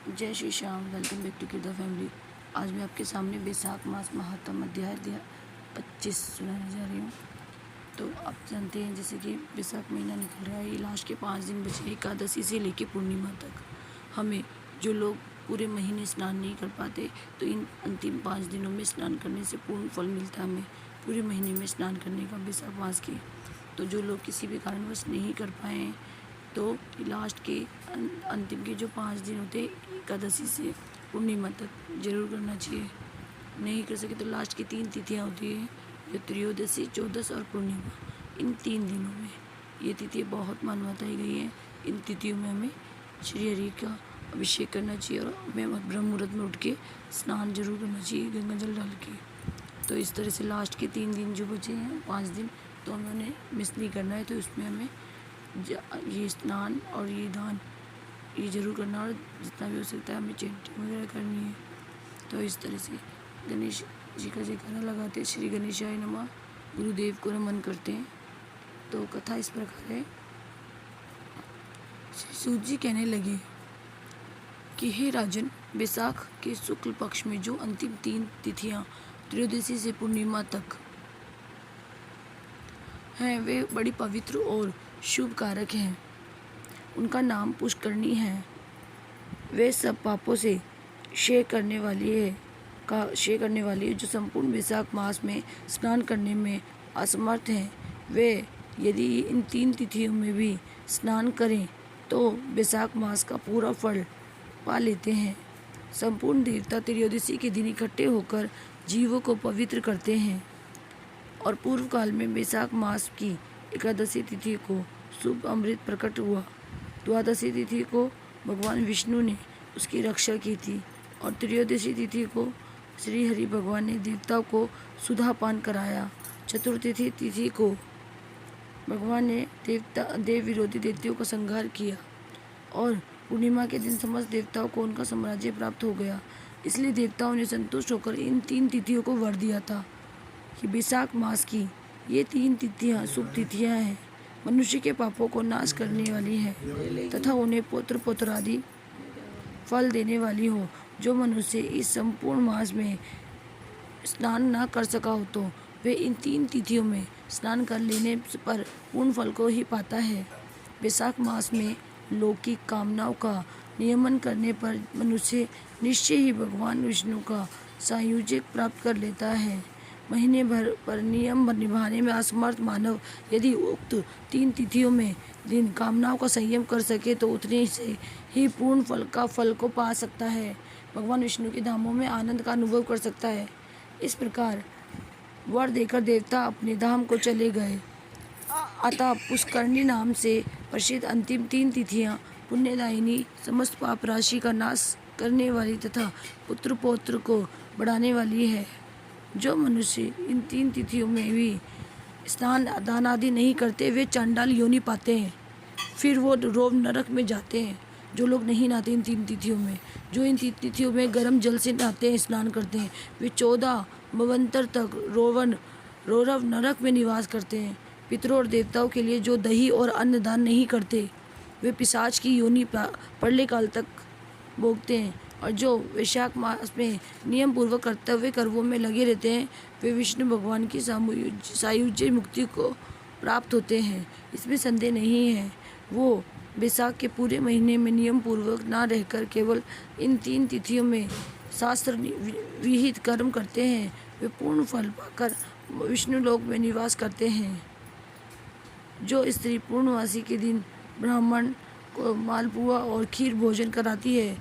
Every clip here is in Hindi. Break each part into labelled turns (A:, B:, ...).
A: जय Shri Shyam. Welcome back to किरदा फैमिली। आज मैं आपके सामने बैसाख मास महात्म अध्याय 25 सुनाने जा रही हूँ। तो आप जानते हैं जैसे कि बैसाख महीना निकल रहा है, ये लास्ट के 5 दिन बचे, एकादशी से लेकर पूर्णिमा तक। हमें जो लोग पूरे महीने स्नान नहीं कर पाते, तो इन अंतिम 5 दिनों में स्नान करने से पूर्ण फल मिलता है हमें पूरे महीने में स्नान करने का, बैसाख मास के। तो जो लोग किसी भी कारणवश नहीं कर पाए तो लास्ट के अंतिम के जो 5 दिन होते हैं एकादशी से पूर्णिमा तक जरूर करना चाहिए। नहीं कर सके तो लास्ट की 3 तिथियाँ होती है, जो त्रयोदशी, चौदस और पूर्णिमा। इन 3 दिनों में ये तिथियाँ बहुत मान्यताई गई हैं। इन तिथियों में हमें श्री हरि का अभिषेक करना चाहिए और हमें ब्रह्म मुहूर्त में उठ के स्नान जरूर करना चाहिए गंगा जल डाल के। तो इस तरह से लास्ट के 3 दिन जो बचे हैं, 5 दिन, तो हमें उन्हें मिस नहीं करना है। तो इसमें हमें ये स्नान और ये दान ये जरूर करना, और जितना भी हो सकता है हमें चैंटिंग वगैरह करनी है। तो इस तरह से गणेश जी का जयकारा लगाते हैं, श्री गणेशाय नमः, गुरुदेव को नमन करते हैं। तो कथा इस प्रकार है। श्री सूत जी कहने लगे कि हे राजन, बैसाख के शुक्ल पक्ष में जो अंतिम 3 तिथियाँ त्रयोदशी से पूर्णिमा तक हैं, वे बड़ी पवित्र और शुभ कारक हैं। उनका नाम पुष्करणी है। वे सब पापों से क्षय करने वाली है जो संपूर्ण बैसाख मास में स्नान करने में असमर्थ हैं। वे यदि इन 3 तिथियों में भी स्नान करें तो बैसाख मास का पूरा फल पा लेते हैं। संपूर्ण देवता त्रयोदशी के दिन इकट्ठे होकर जीवों को पवित्र करते हैं, और पूर्व काल में बैसाख मास की एकादशी तिथि को शुभ अमृत प्रकट हुआ। द्वादशी तिथि को भगवान विष्णु ने उसकी रक्षा की थी, और त्रयोदशी तिथि को श्री हरि भगवान ने देवताओं को सुधापान कराया। चतुर्थी तिथि को भगवान ने देव विरोधी दैत्यों का संहार किया, और पूर्णिमा के दिन समस्त देवताओं को उनका साम्राज्य प्राप्त हो गया। इसलिए देवताओं ने संतुष्ट होकर इन 3 तिथियों को वर दिया था कि बैसाख मास की ये 3 तिथियाँ शुभ तिथियाँ हैं, मनुष्य के पापों को नाश करने वाली है तथा उन्हें पुत्र पुत्र आदि फल देने वाली हो। जो मनुष्य इस संपूर्ण मास में स्नान न कर सका हो तो वे इन 3 तिथियों में स्नान कर लेने पर पूर्ण फल को ही पाता है। बैसाख मास में लौकिक कामनाओं का नियमन करने पर मनुष्य निश्चय ही भगवान विष्णु का सायुज्य प्राप्त कर लेता है। महीने भर पर नियम निभाने में असमर्थ मानव यदि उक्त 3 तिथियों में दिन कामनाओं का संयम कर सके तो उतने से ही पूर्ण फल को पा सकता है, भगवान विष्णु के धामों में आनंद का अनुभव कर सकता है। इस प्रकार वर देकर देवता अपने धाम को चले गए। अतः पुष्करणी नाम से प्रसिद्ध अंतिम 3 तिथियाँ पुण्यदायिनी, समस्त पाप राशि का नाश करने वाली तथा पुत्र पौत्र को बढ़ाने वाली है। जो मनुष्य इन 3 तिथियों में भी स्नान दान आदि नहीं करते वे चांडाल योनि पाते हैं, फिर वो रोव नरक में जाते हैं। जो लोग नहीं नहाते इन 3 तिथियों में, जो इन 3 तिथियों में गर्म जल से नहाते हैं, स्नान करते हैं, वे 14 मवंतर तक रौरव नरक में निवास करते हैं। पितरों और देवताओं के लिए जो दही और अन्न दान नहीं करते वे पिशाच की योनि प्रलय काल तक भोगते हैं। और जो वैशाख मास में नियम पूर्वक कर्तव्य कर्मों में लगे रहते हैं वे विष्णु भगवान की सायुज्य मुक्ति को प्राप्त होते हैं। इसमें संदेह नहीं है। वो बैसाख के पूरे महीने में नियम पूर्वक ना रहकर केवल इन 3 तिथियों में शास्त्र विहित कर्म करते हैं, वे पूर्ण फल पाकर विष्णु लोक में निवास करते हैं। जो स्त्री पूर्णमासी के दिन ब्राह्मण को मालपुआ और खीर भोजन कराती है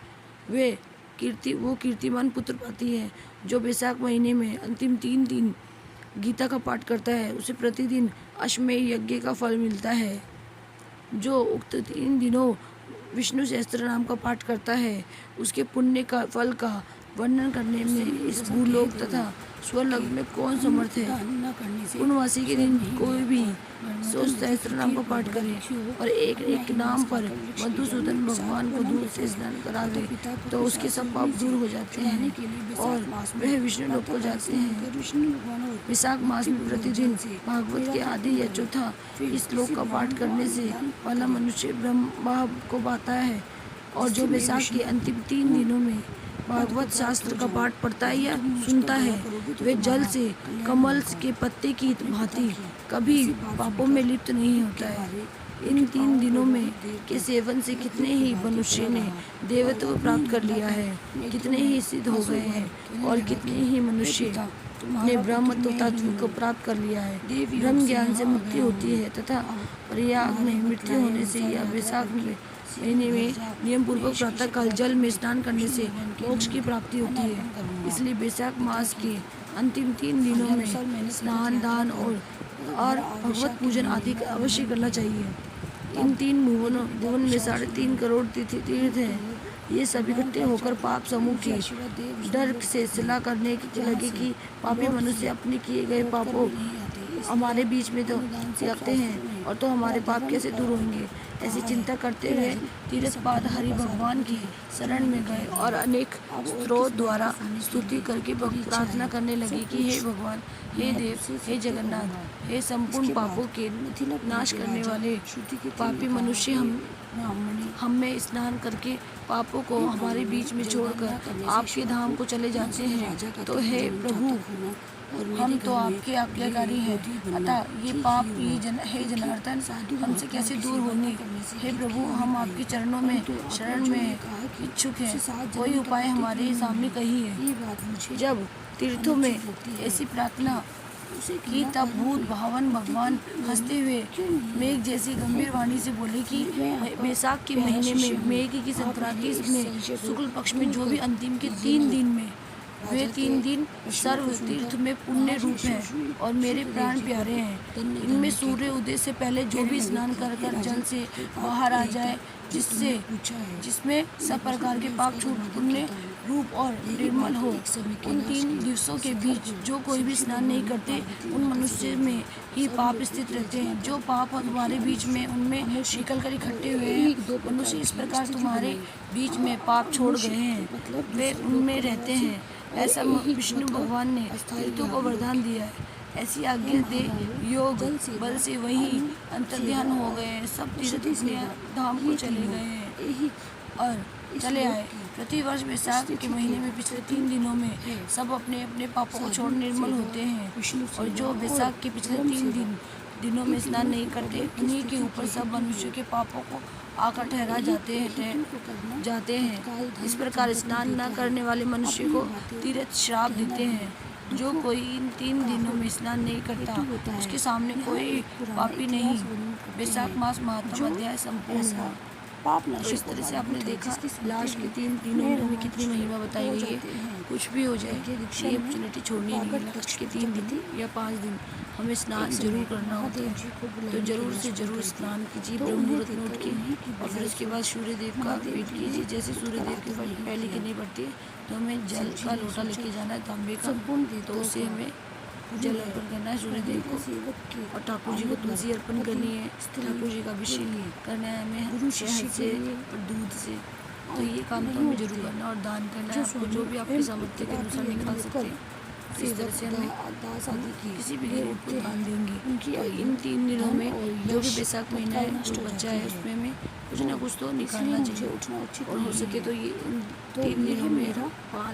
A: वो कीर्तिमान पुत्र पाती है। जो बैसाख महीने में अंतिम 3 दिन गीता का पाठ करता है उसे प्रतिदिन अश्वमेध यज्ञ का फल मिलता है। जो उक्त 3 दिनों विष्णु सहस्त्र नाम का पाठ करता है उसके पुण्य का फल का वर्णन करने में इस भूलोक तथा स्वर्लोक में कौन समर्थ है। पूर्णमासी के दिन कोई भी 100 सहस्त्र नाम का पाठ करे और एक नाम पर मधुसूदन भगवान को दूध से स्नान करा दे तो उसके सब पाप दूर हो जाते हैं और वह विष्णु लोक को जाते हैं। बैसाख मास में प्रतिदिन भागवत के आदि या चौथा इस श्लोक का पाठ करने से वाला मनुष्य ब्रह्म को पाता है और जो बैसाख के अंतिम 3 दिनों में भागवत शास्त्र का पाठ पढ़ता है या सुनता है, वे जल से कमल के पत्ते की भांति कभी पापों में लिप्त नहीं होता है। इन 3 दिनों में के सेवन से कितने ही मनुष्य ने देवत्व प्राप्त कर लिया है, कितने ही सिद्ध हो गए हैं और कितने ही मनुष्य ने ब्रह्म तत्व को प्राप्त कर लिया है। ब्रह्म ज्ञान से मुक्ति होती है तथा प्रयाग में मृत्यु होने से या वैशाख महीने में नियम पूर्वक प्रातः काल जल में स्नान करने से मोक्ष की प्राप्ति होती है। इसलिए वैशाख मास के अंतिम 3 दिनों में स्नान, दान और भगवत पूजन आदि अवश्य करना चाहिए। इन 3 भुवन में 3.5 करोड़ तीर्थ हैं। ये सब इकट्ठे होकर पाप समूह की डर से सलाह करने की लगे कि पापी मनुष्य अपने किए गए पापों हमारे बीच में तो रखते हैं और तो हमारे पाप कैसे दूर होंगे। ऐसी चिंता करते हुए तीर्थपाद हरि भगवान की शरण में गए और अनेक स्त्रोत द्वारा स्तुति करके प्रार्थना करने लगे कि हे भगवान, हे देव, हे जगन्नाथ, हे संपूर्ण पापों के नाश करने वाले पापी मनुष्य, हम में स्नान करके पापों को हमारे बीच में छोड़कर आपके धाम को चले जाते हैं। तो हे प्रभु, हम तो आपके आज्ञाकारी हैं, अतः ये पाप हे जनार्दन हमसे कैसे दूर होंगे। हे प्रभु, हम आपके चरणों में शरण में इच्छुक हैं, कोई उपाय हमारे सामने कहिए। जब तीर्थों में ऐसी प्रार्थना की तब भूत भावन भगवान हंसते हुए मेघ जैसी गंभीर वाणी से बोले कि वैशाख के महीने में मेघ की संक्रांति में शुक्ल पक्ष में जो भी अंतिम के 3 दिन में वे 3 दिन सर्व तीर्थ में पुण्य रूप हैं और मेरे प्राण प्यारे हैं। इनमें सूर्य उदय से पहले जो भी स्नान कर जल से बाहर आ जाए, जिसमें सब प्रकार के पाप छूट पुण्य रूप और निर्मल हो। इन 3 दिवसों के बीच जो कोई भी स्नान नहीं करते, उन मनुष्य में ही पाप स्थित रहते हैं। जो पाप तुम्हारे बीच में उनमें निकल कर इकट्ठे हुए हैं, मनुष्य इस प्रकार तुम्हारे बीच में पाप छोड़ गए हैं, वे उनमें रहते हैं। ऐसा विष्णु भगवान ने तीर्थों को वरदान दिया है। ऐसी आज्ञा दे योग बल से वही अंतर्ध्यान हो गए। सब तीर्थ अपने धाम को चले गए हैं और चले आए। प्रतिवर्ष वैशाख के महीने में पिछले 3 दिनों में सब अपने अपने पापों को छोड़ निर्मल होते हैं और जो वैशाख के पिछले 3 दिनों में स्नान नहीं करते, उन्हीं के ऊपर सब मनुष्यों के पापों को आकर ठहरा जाते हैं। इस प्रकार स्नान न करने वाले मनुष्य को तीर्थ श्राप देते हैं। जो कोई इन 3 दिनों में स्नान नहीं करता, उसके सामने कोई पापी नहीं। वैशाख मास महात्मा अध्याय संपूर्ण हुआ। तो इस तरह से आपने देखा लास्ट के 3 दिनों में हमें कितनी महिमा बताई गई है। कुछ भी हो जाए, ये अपॉर्चुनिटी छोड़नी नहीं है। लास्ट के 3 दिन या 5 दिन हमें स्नान जरूर करना होता है, तो जरूर से जरूर स्नान कीजिए ब्रह्म मुहूर्त में उठ के और फिर उसके बाद सूर्य देव का वेट कीजिए। जैसे सूर्य देव की पहले की नहीं पड़ती है, तो हमें जल का लोटा लेके जाना है तांबे का, तो उसे हमें जल अर्पण करना है सूर्य देव को और ठाकुर जी को तुलसी अर्पण करनी है। ठाकुर जी का अभिषेक करना है हमें शहद से और दूध से। तो ये काम तो हमें जरूर करना और दान करना है। आपको जो भी आपके सामर्थ्य के अनुसार निकाल सकते हैं, इस तरह से हमें किसी भी गरीब को दान देंगे। और इन 3 दिनों में जो भी वैशाख महीना है जो बच्चा है, उसमें हमें कुछ ना कुछ तो निकालना चाहिए। और हो सके तो ये 3 दिनों में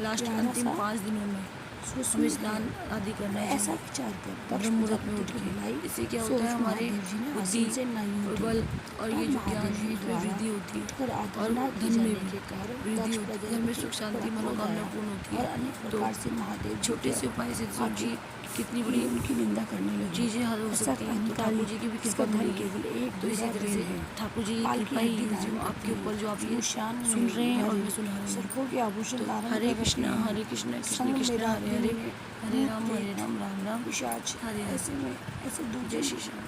A: लास्ट अंतिम 5 दिनों में हमें स्नान आदि करना है ऐसा विचार कर ब्रह्म मुहूर्त में उठ के। इससे क्या होता है, हमारे बुद्धि और बल और ये जो ज्ञान है इसमें वृद्धि होती है और धन में भी वृद्धि होती है। घर में सुख शांति मनोकामना पूर्ण होती है। तो छोटे से उपाय से सोचिए कितनी बड़ी उनकी निंदा करने लगी चीज़ें हल हो सकती हैं। तो ठाकुर जी की भी कृपा मिलेगी। तो इसी तरह से ठाकुर जी की कृपा ही जो आपके ऊपर जो आप ये सुन रहे हैं और मैं सुना रही हूँ। तो हरे कृष्णा कृष्ण कृष्ण हरे हरे, हरे राम राम राम, हरे हरे। जय श्री राम।